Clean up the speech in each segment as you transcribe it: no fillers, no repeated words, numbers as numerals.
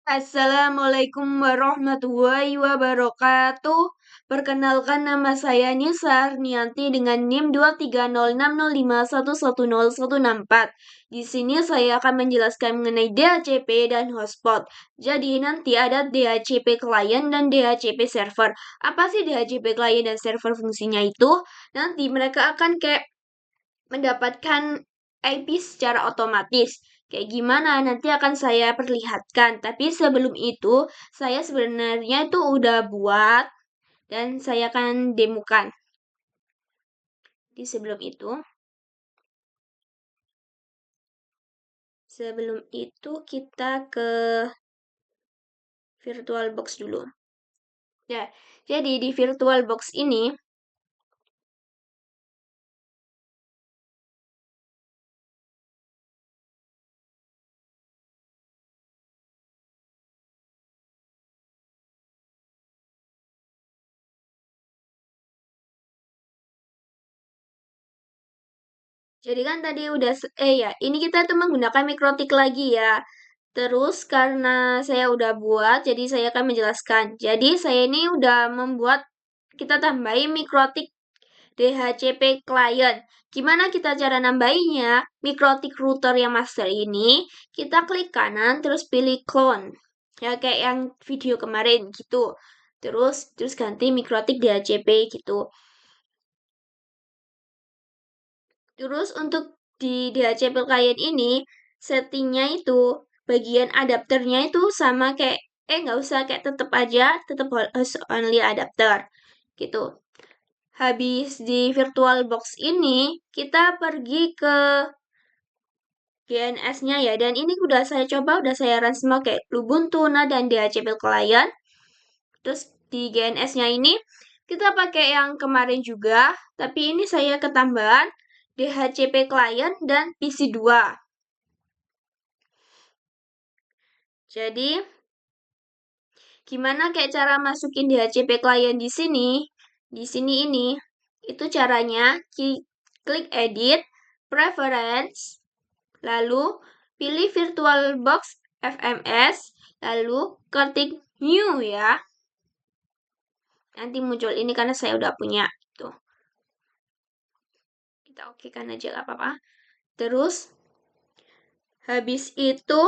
Assalamualaikum warahmatullahi wabarakatuh. Perkenalkan nama saya Nisa Arnianti dengan NIM 23060511014. Di sini saya akan menjelaskan mengenai DHCP dan hotspot. Jadi nanti ada DHCP client dan DHCP server. Apa sih DHCP client dan server fungsinya itu? Nanti mereka akan kayak mendapatkan IP secara otomatis. Kayak gimana nanti akan saya perlihatkan. Tapi sebelum itu, saya sebenarnya itu udah buat dan saya akan demokan. Jadi sebelum itu kita ke VirtualBox dulu. Ya, jadi di VirtualBox ini jadi kan tadi udah ini kita tuh menggunakan mikrotik lagi ya. Terus karena saya udah buat, jadi saya akan menjelaskan. Jadi saya ini udah membuat, kita tambahin mikrotik DHCP client. Gimana kita cara nambahinnya? Mikrotik router yang master ini, kita klik kanan terus pilih clone. Ya kayak yang video kemarin gitu. Terus ganti mikrotik DHCP gitu. Terus untuk di DHCP client ini, settingnya itu bagian adapternya itu sama kayak nggak usah kayak tetap aja, tetap host only adapter gitu. Habis di VirtualBox ini, kita pergi ke GNS-nya ya. Dan ini udah saya coba, udah saya run semua kayak Ubuntu, dan DHCP client. Terus di GNS-nya ini, kita pakai yang kemarin juga. Tapi ini saya ketambahan DHCP client dan PC2. Jadi, gimana kayak cara masukin DHCP client di sini? Di sini ini, itu caranya klik edit, preference, lalu pilih VirtualBox FMS, lalu ketik new ya. Nanti muncul ini karena saya udah punya. Tuh. Kita oke kan aja gak apa-apa. Terus, habis itu,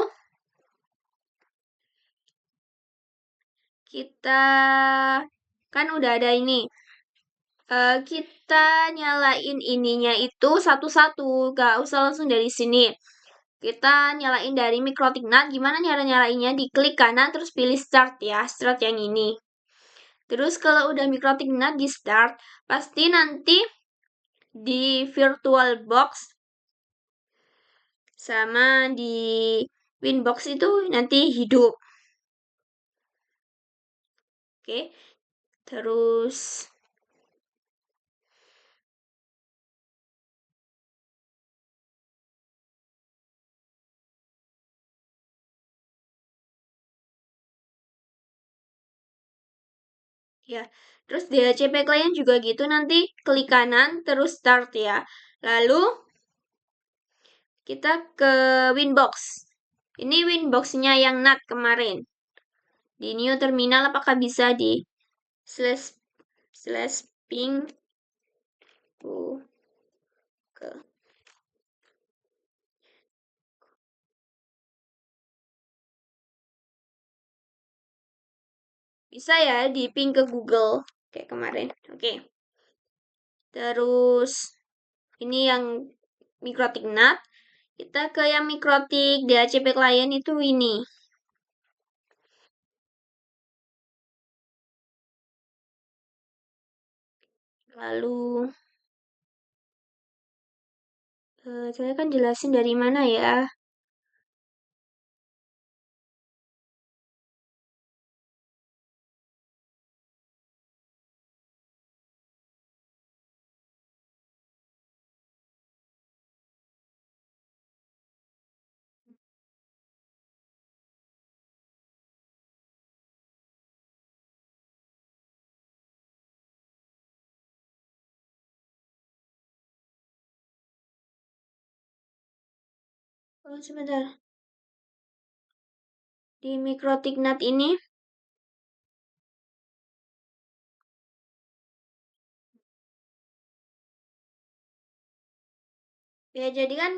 kita kan udah ada ini. Kita nyalain ininya itu satu-satu, gak usah langsung dari sini. Kita nyalain dari mikrotik NAT. Gimana cara nyalainnya? Diklik kanan terus pilih start ya, start yang ini. Terus kalau udah mikrotik NAT di start, pasti nanti di VirtualBox sama di Winbox itu nanti hidup. Oke. Terus ya, terus DHCP client juga gitu, nanti klik kanan terus start ya. Lalu kita ke Winbox. Ini Winbox-nya yang NAT kemarin. Di new terminal apakah bisa di /ping ke bisa ya di ping ke Google kayak kemarin. Oke. Terus ini yang mikrotik NAT. Kita ke yang mikrotik DHCP client itu ini. Lalu saya kan jelasin dari mana ya. Oh, sebentar. di Mikrotik NAT ini. Ya, jadi kan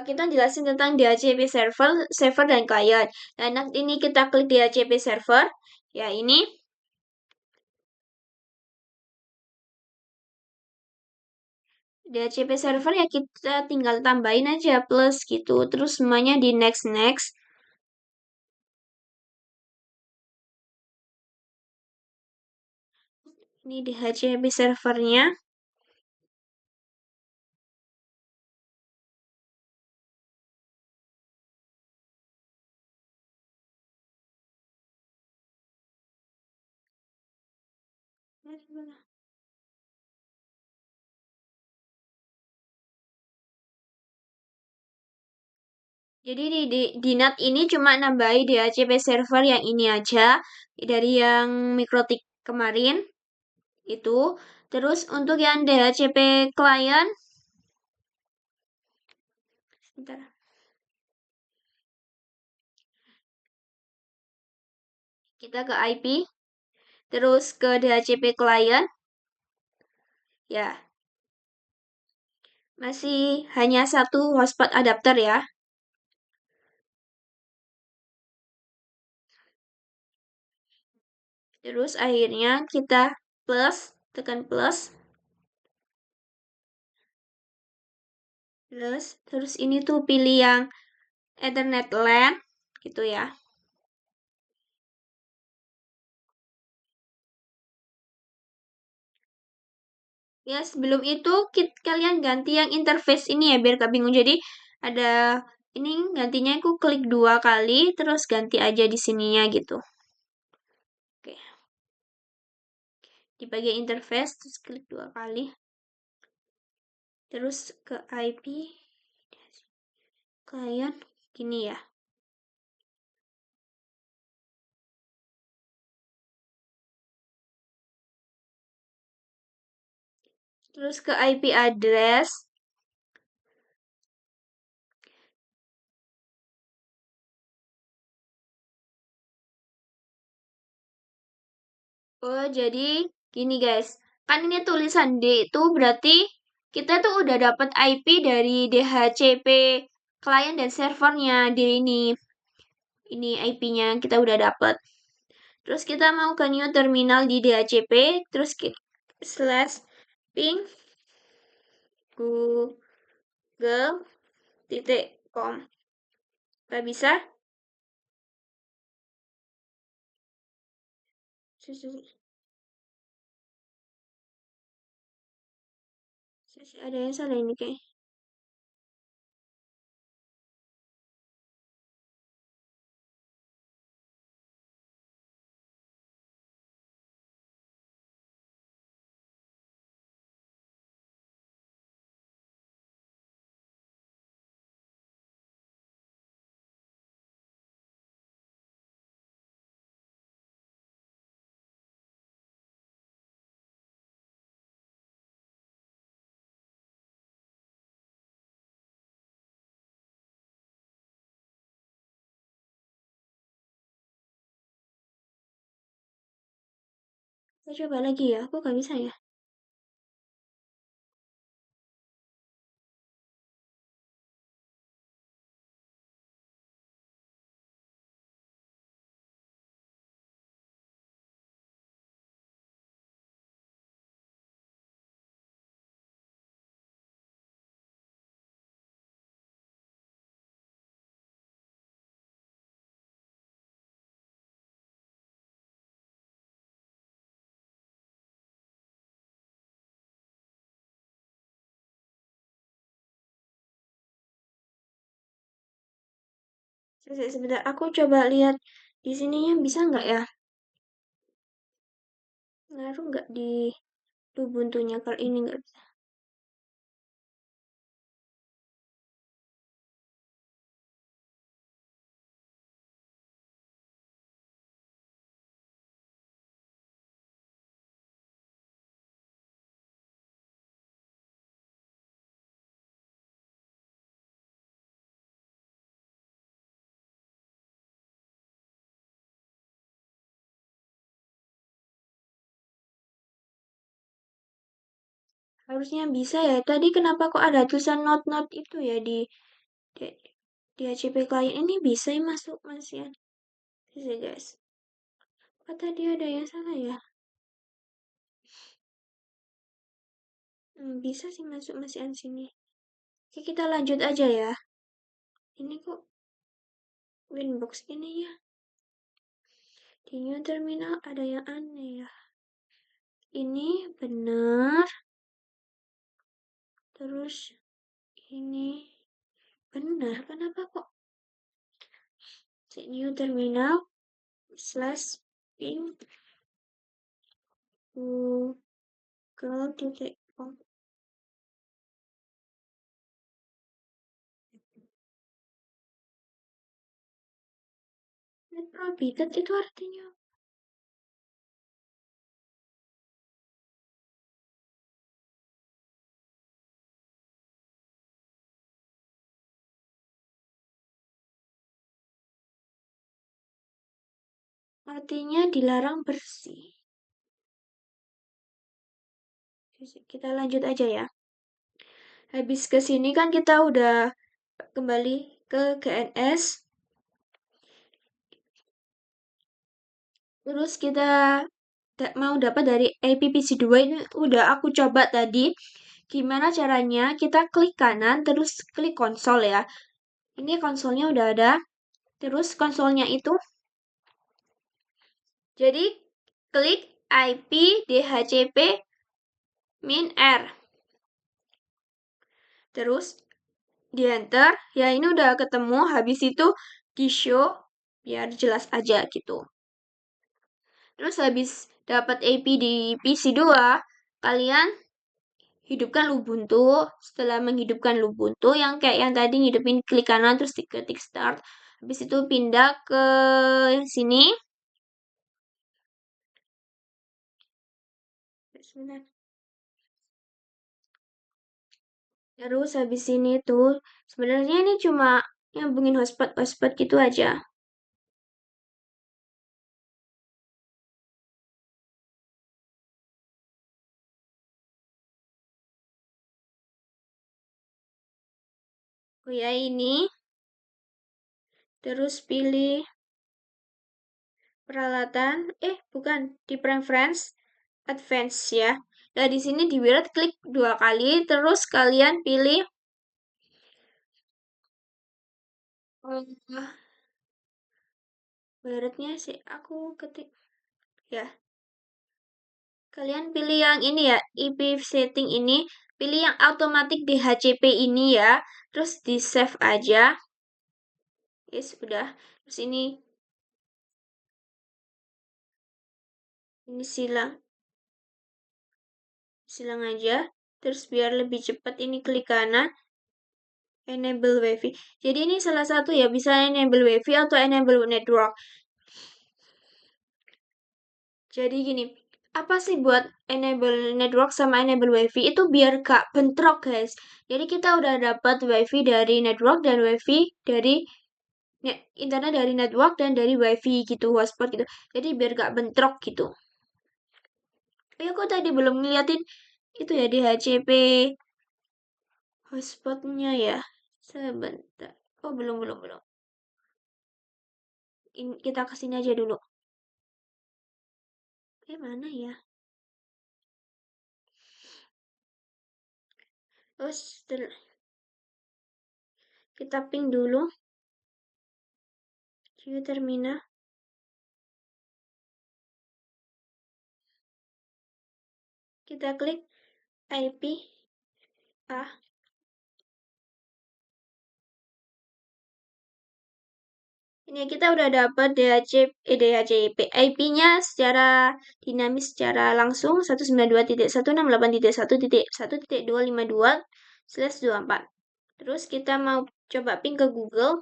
kita jelasin tentang DHCP server dan client. Nah, nanti ini kita klik DHCP server. Ya, ini DHCP server ya kita tinggal tambahin aja plus gitu. Terus semuanya di next next. Ini DHCP servernya. Jadi di NAT ini cuma nambahin DHCP server yang ini aja dari yang Mikrotik kemarin itu. Terus untuk yang DHCP client, sebentar, kita ke IP, terus ke DHCP client, ya masih hanya satu hotspot adapter ya. Terus akhirnya kita plus, tekan plus, terus ini tuh pilih yang Ethernet LAN gitu ya. Ya, sebelum itu kalian ganti yang interface ini ya biar gak bingung. Jadi ada ini gantinya aku klik 2 kali terus ganti aja di sininya gitu. Oke. Di bagian interface terus klik 2 kali. Terus ke IP client gini ya. Terus ke IP address. Oh, jadi gini guys. Kan ini tulisan D itu berarti kita tuh udah dapat IP dari DHCP client dan servernya D ini. Ini IP-nya kita udah dapat. Terus kita mau ke new terminal di DHCP, terus slash ping google.com. Gak bisa? Ada yang salah ini kayak. Saya coba lagi ya, aku gak bisa ya. Sebentar, aku coba lihat di sininya bisa nggak ya? Ngaruh nggak di Ubuntu-nya kalau ini nggak bisa. Harusnya bisa ya. Tadi kenapa kok ada tulisan not itu ya di, di HCP klien ini bisa ya masuk Mas ya. Bisa guys. Apa tadi ada yang salah ya? Bisa sih masuk Mas Ian sini. Oke, kita lanjut aja ya. Ini kok Winbox ini ya. Di new terminal ada yang aneh ya. Ini benar. Terus ini benar. Kenapa kok new terminal slash ping google.com. Net prohibited itu artinya. Artinya dilarang bersih. Kita lanjut aja ya. Habis ke sini kan kita udah kembali ke GNS. Terus kita mau dapat dari IPPC2 ini udah aku coba tadi. Gimana caranya? Kita klik kanan terus klik konsol ya. Ini konsolnya udah ada. Terus konsolnya itu jadi klik IP DHCP min R. Terus di enter, ya ini udah ketemu, habis itu di show, biar jelas aja gitu. Terus habis dapat IP di PC2, kalian hidupkan Ubuntu. Setelah menghidupkan Ubuntu, yang kayak yang tadi ngidupin klik kanan terus diketik start. Habis itu pindah ke sini. Sebentar. Terus habis ini tuh, sebenarnya ini cuma nyambungin hotspot gitu aja. Oh ya ini, terus pilih peralatan, bukan, di preference, advance ya. Nah di sini di wired klik 2 kali, terus kalian pilih wirednya sih aku ketik ya. Kalian pilih yang ini ya, IP setting ini, pilih yang automatic DHCP ini ya, terus di save aja. Yes, udah. Terus ini silang aja. Terus biar lebih cepat ini klik kanan, enable wifi. Jadi ini salah satu ya, bisa enable wifi atau enable network. Jadi gini, apa sih buat enable network sama enable wifi itu biar gak bentrok guys. Jadi kita udah dapat wifi dari network dan wifi dari internet dari network dan dari wifi gitu, hotspot gitu. Jadi biar gak bentrok gitu. Aku tadi belum ngeliatin itu ya DHCP hotspotnya ya. Sebentar. Oh belum. Kita kesini aja dulu. Mana ya? Oh setelah kita ping dulu. View terminal. Kita klik IP A. Ini kita udah dapat DHCP IP-nya secara dinamis secara langsung 192.168.1.1.252/24. Terus kita mau coba ping ke Google.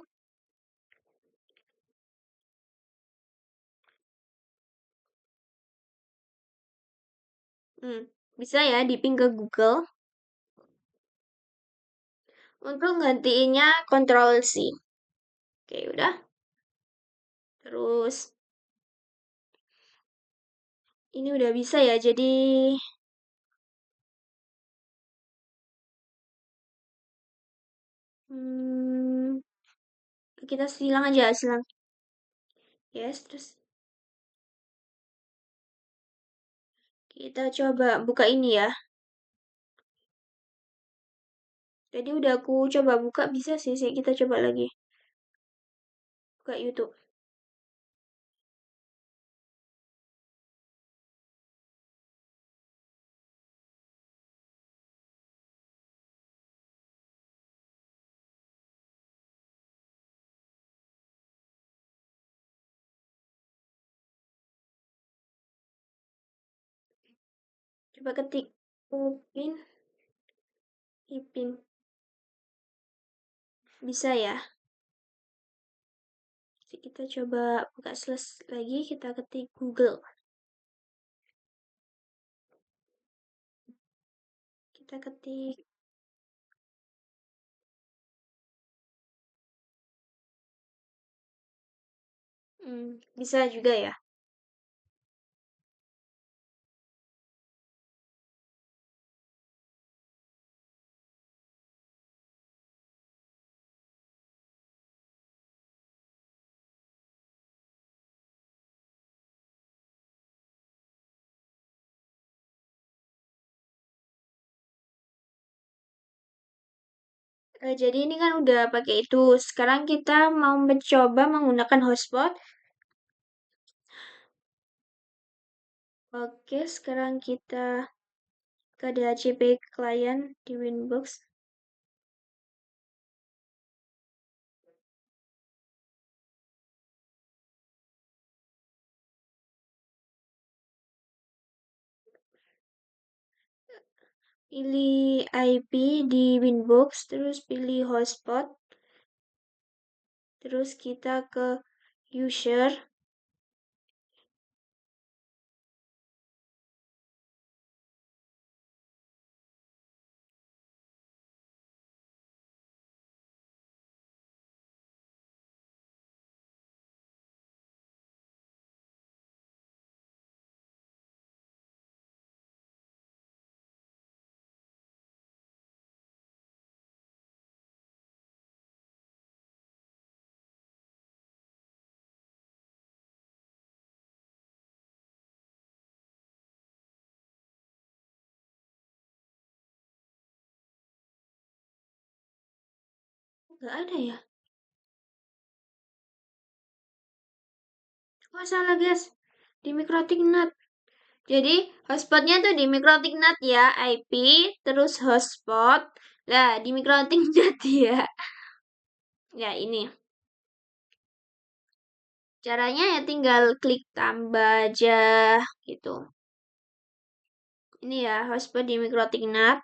Bisa ya di ping ke Google. Untuk gantiinnya Ctrl C. Oke, udah. Terus ini udah bisa ya. Jadi Hmm, kita silang aja, silang. Yes, terus kita coba buka ini ya. Jadi udah aku coba buka, bisa sih, kita coba lagi. Buka YouTube. Coba ketik Upin Ipin. Bisa ya? Kita coba buka slash lagi, kita ketik Google. Kita ketik bisa juga ya. Jadi ini kan udah pakai itu. Sekarang kita mau mencoba menggunakan hotspot. Oke, sekarang kita ke DHCP klien di Winbox. Pilih IP di Winbox, terus pilih hotspot. Terus kita ke user. Nggak ada ya? Oh, salah guys. Di Mikrotik NAT. Jadi hotspotnya tuh di Mikrotik NAT ya, IP, terus hotspot. Lah, di Mikrotik NAT ya. Ya, ini. Caranya ya tinggal klik tambah aja gitu. Ini ya, hotspot di Mikrotik NAT.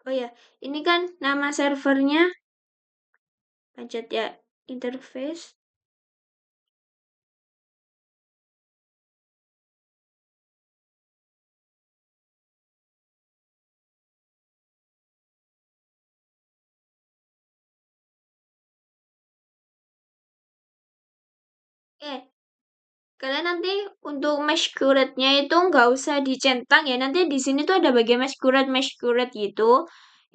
Oh ya, ini kan nama servernya. Pencet ya, interface. Eh, kalian nanti untuk masquerade-nya itu nggak usah dicentang ya. Nanti di sini tuh ada bagian masquerade gitu.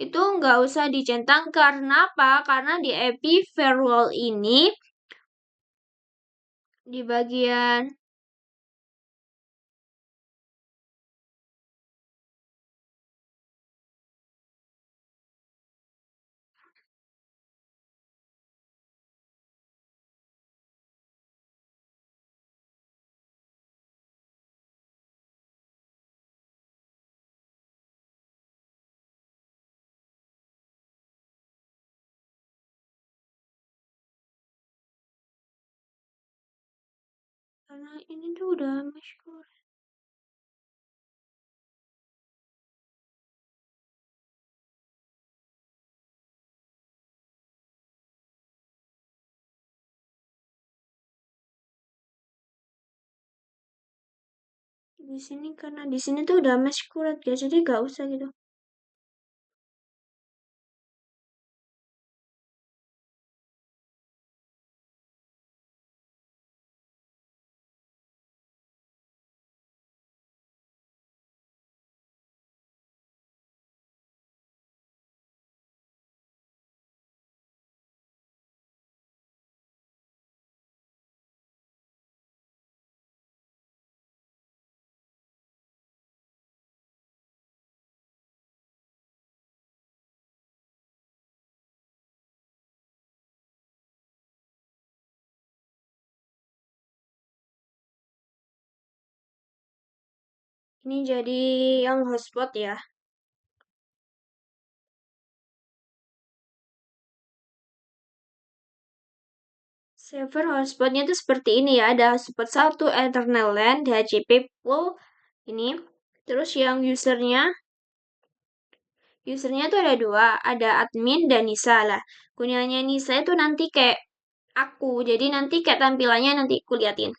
Itu nggak usah dicentang karena apa? Karena di epi farewell ini di bagian karena ini tuh udah masquerade. Di sini karena di sini tuh udah masquerade ya, jadi nggak usah gitu. Ini jadi yang hotspot ya. Server hotspotnya itu seperti ini ya. Ada hotspot 1 Ethernet LAN, DHCP pool ini. Terus yang usernya tuh ada dua, ada admin dan Nisa lah. Gunanya Nisa itu nanti kayak aku, jadi nanti kayak tampilannya nanti aku liatin.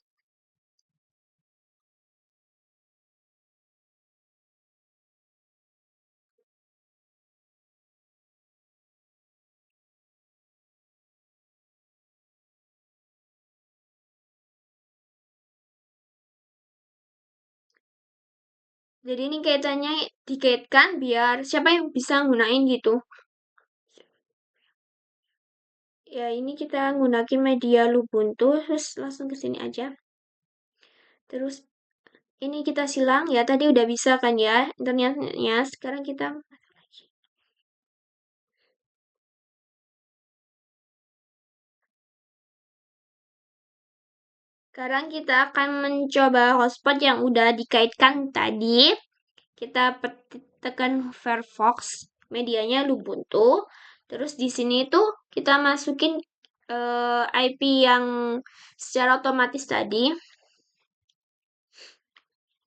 Jadi ini kaitannya dikaitkan biar siapa yang bisa gunain gitu. Ya ini kita gunakan media Lubuntu, terus langsung ke sini aja. Terus ini kita silang ya, tadi udah bisa kan ya internetnya. Sekarang kita sekarang kita akan mencoba hotspot yang udah dikaitkan tadi. Kita tekan Firefox, medianya Lubuntu. Terus di sini tuh kita masukin IP yang secara otomatis tadi,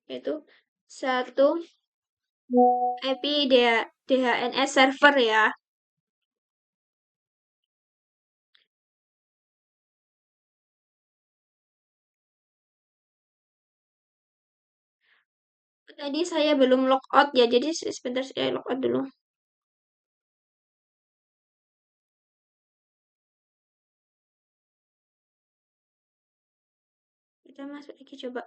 yaitu satu IP DHNS server ya. Tadi saya belum logout ya, jadi sebentar saya logout dulu. Kita masuk lagi coba.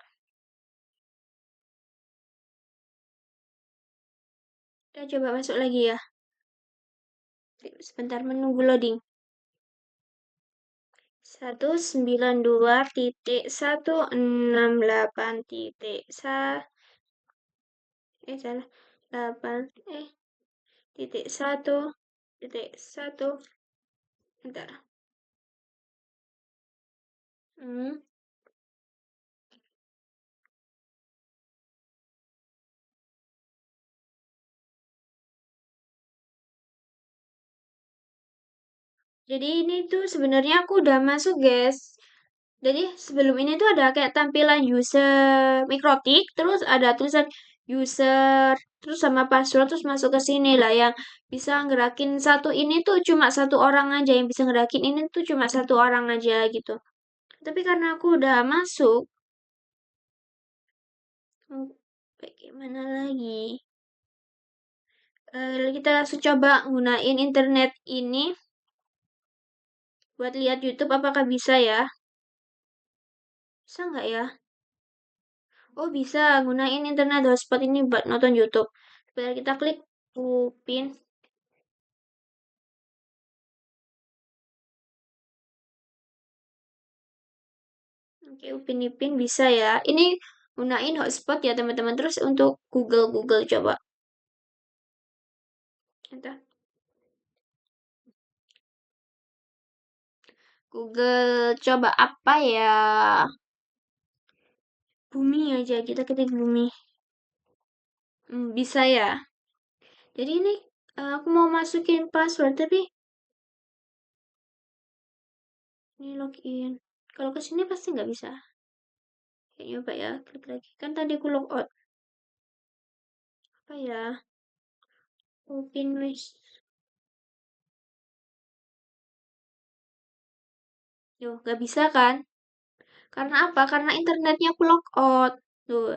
Kita coba masuk lagi ya. Sebentar menunggu loading. 192.168. Salah. 8 titik 1 titik 1. Bentar. Hmm. Jadi ini tuh sebenarnya aku udah masuk, guys. Jadi sebelum ini tuh ada kayak tampilan user mikrotik, terus ada tulisan user, terus sama password, terus masuk ke sini lah yang bisa ngerakin satu ini tuh cuma satu orang aja yang bisa ngerakin ini tuh cuma satu orang aja gitu. Tapi karena aku udah masuk, bagaimana lagi? Kita langsung coba gunain internet ini buat lihat YouTube apakah bisa ya? Bisa nggak ya? Oh bisa, gunain internet hotspot ini buat nonton YouTube. Sebentar kita klik Upin. Oke, Upin Ipin bisa ya. Ini gunain hotspot ya teman-teman. Terus untuk Google coba. Entah. Google coba apa ya? Bumi aja, kita ketik bumi. Bisa ya. Jadi ini aku mau masukin password tapi ini login. Kalau ke sini pasti nggak bisa. Ya, nyoba ya, klik lagi. Kan tadi aku logout. Apa ya? Upin wis. Yo, nggak bisa kan? Karena apa? Karena internetnya aku logout. Tuh,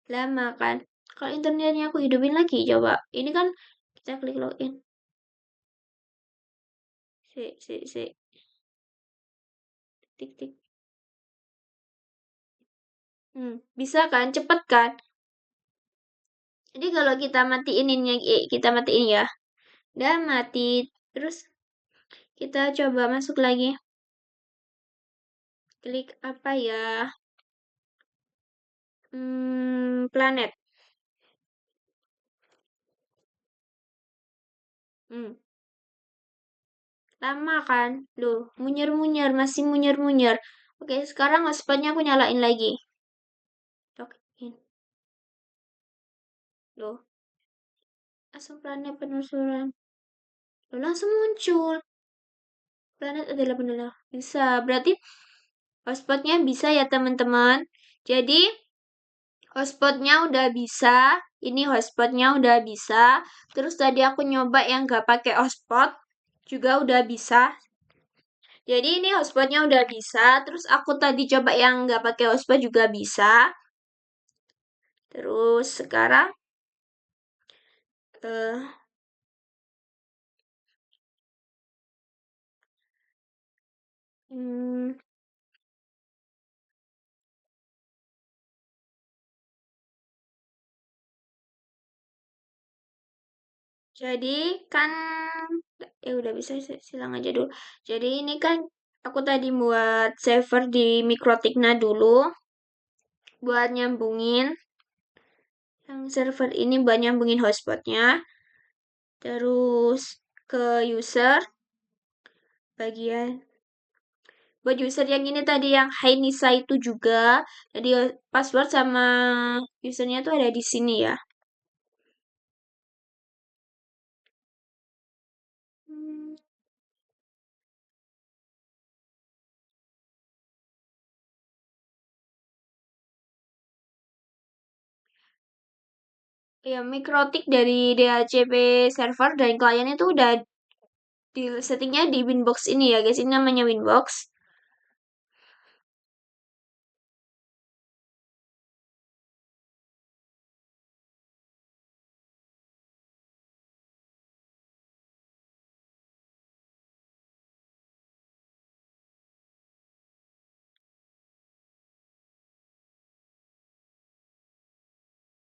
lama kan? Kalau internetnya aku hidupin lagi, coba. Ini kan kita klik login. Si. Tik, tik. Bisa kan? Cepet kan? Jadi kalau kita matiin ini, kita matiin ya. Udah mati. Terus kita coba masuk lagi. Klik apa ya? Planet. Hmm, lama kan? Loh, munyer-munyer, masih munyer-munyer. Oke, sekarang hotspotnya aku nyalain lagi. Login. Loh, langsung planet penelusuran. Loh, langsung muncul. Planet adalah penelusuran. Bisa, berarti hotspotnya bisa ya teman-teman. Jadi, hotspotnya udah bisa. Ini hotspotnya udah bisa. Terus tadi aku nyoba yang gak pakai hotspot. Juga udah bisa. Jadi ini hotspotnya udah bisa. Terus aku tadi coba yang gak pakai hotspot juga bisa. Terus sekarang eh hmm, jadi kan udah bisa silang aja dulu. Jadi ini kan aku tadi buat server di Mikrotikna dulu buat nyambungin yang server ini buat nyambungin hotspotnya. Terus ke user bagian buat user yang ini tadi yang Hai Nisa itu juga. Jadi password sama usernya tuh ada di sini ya. Hmm, ya Mikrotik dari DHCP server dan klien itu udah di settingnya di Winbox ini ya guys. Ini namanya Winbox.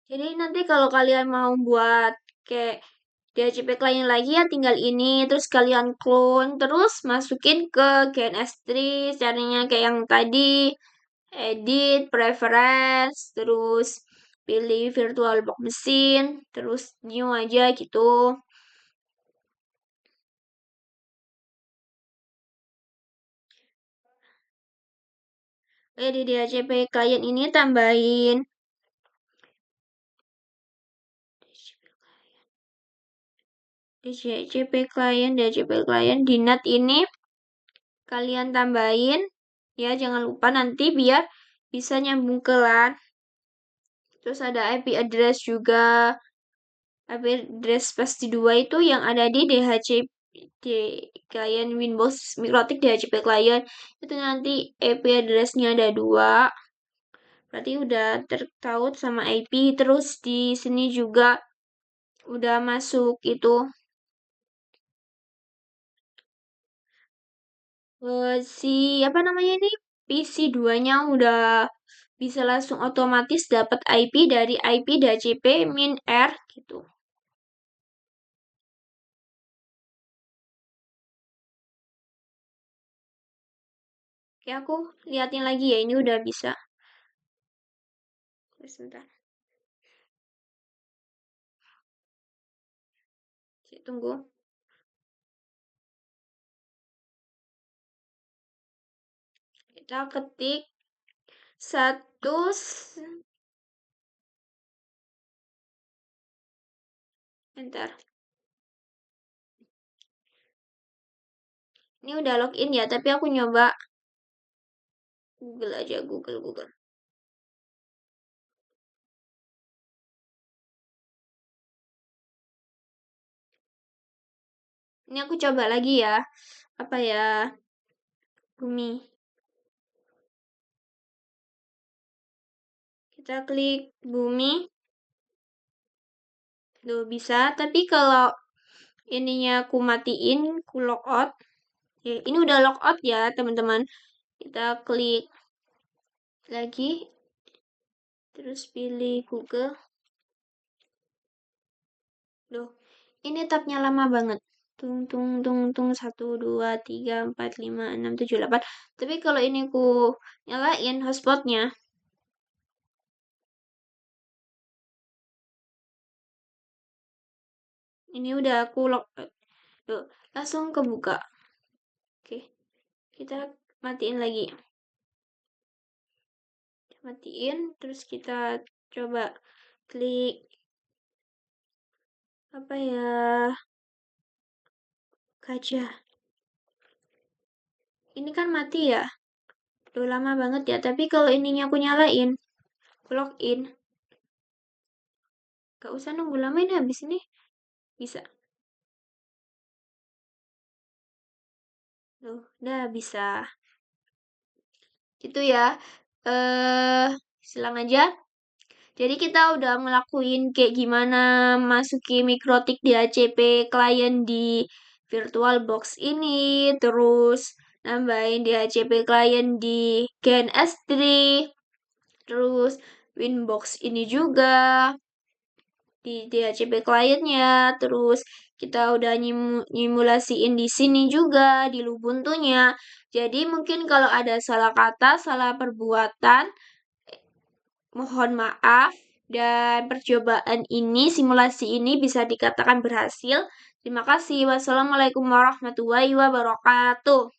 Jadi nanti kalau kalian mau buat kayak DHCP klien lagi ya tinggal ini terus kalian clone terus masukin ke GNS3 caranya kayak yang tadi edit preference terus pilih virtualbox mesin terus new aja gitu. Di DHCP klien ini tambahin DHCP klien di NAT ini kalian tambahin ya jangan lupa nanti biar bisa nyambung ke LAN. Terus ada IP address juga. IP address pasti 2 itu yang ada di DHCP klien Windows Mikrotik DHCP klien itu nanti IP addressnya ada 2. Berarti udah tertaut sama IP. Terus di sini juga udah masuk itu si apa namanya ini PC2-nya udah bisa langsung otomatis dapat IP dari IP DHCP min R gitu. Oke, aku liatin lagi ya, ini udah bisa. Sebentar, tunggu. Kita ketik satu, bentar. Ini udah login ya, tapi aku nyoba Google aja, Google. Ini aku coba lagi ya. Apa ya? Bumi. Kita klik bumi. Tuh bisa, tapi kalau ininya aku matiin, aku logout. Ya, ini udah logout ya, teman-teman. Kita klik lagi, terus pilih Google. Loh, ini tabnya lama banget. Tung, 1, 2, 3, 4, 5, 6, 7, 8. Tapi kalau ini ku nyalain hotspotnya, ini udah aku lock. Loh, langsung kebuka. Oke, kita matiin lagi. Matiin, terus kita coba klik Apa ya? Gajah. Ini kan mati ya? Udah lama banget ya, tapi kalau ininya aku nyalain, aku login, gak usah nunggu lama ini habis ini bisa. Tuh, udah bisa. Itu ya. Silang aja. Jadi kita udah ngelakuin kayak gimana masuki mikrotik DHCP klien di VirtualBox ini, terus nambahin DHCP klien di GNS3, terus Winbox ini juga di DHCP kliennya, terus kita udah nyimulasiin di sini juga di Lubuntu-nya. Jadi mungkin kalau ada salah kata, salah perbuatan, mohon maaf. Dan percobaan ini, simulasi ini bisa dikatakan berhasil. Terima kasih. Wassalamualaikum warahmatullahi wabarakatuh.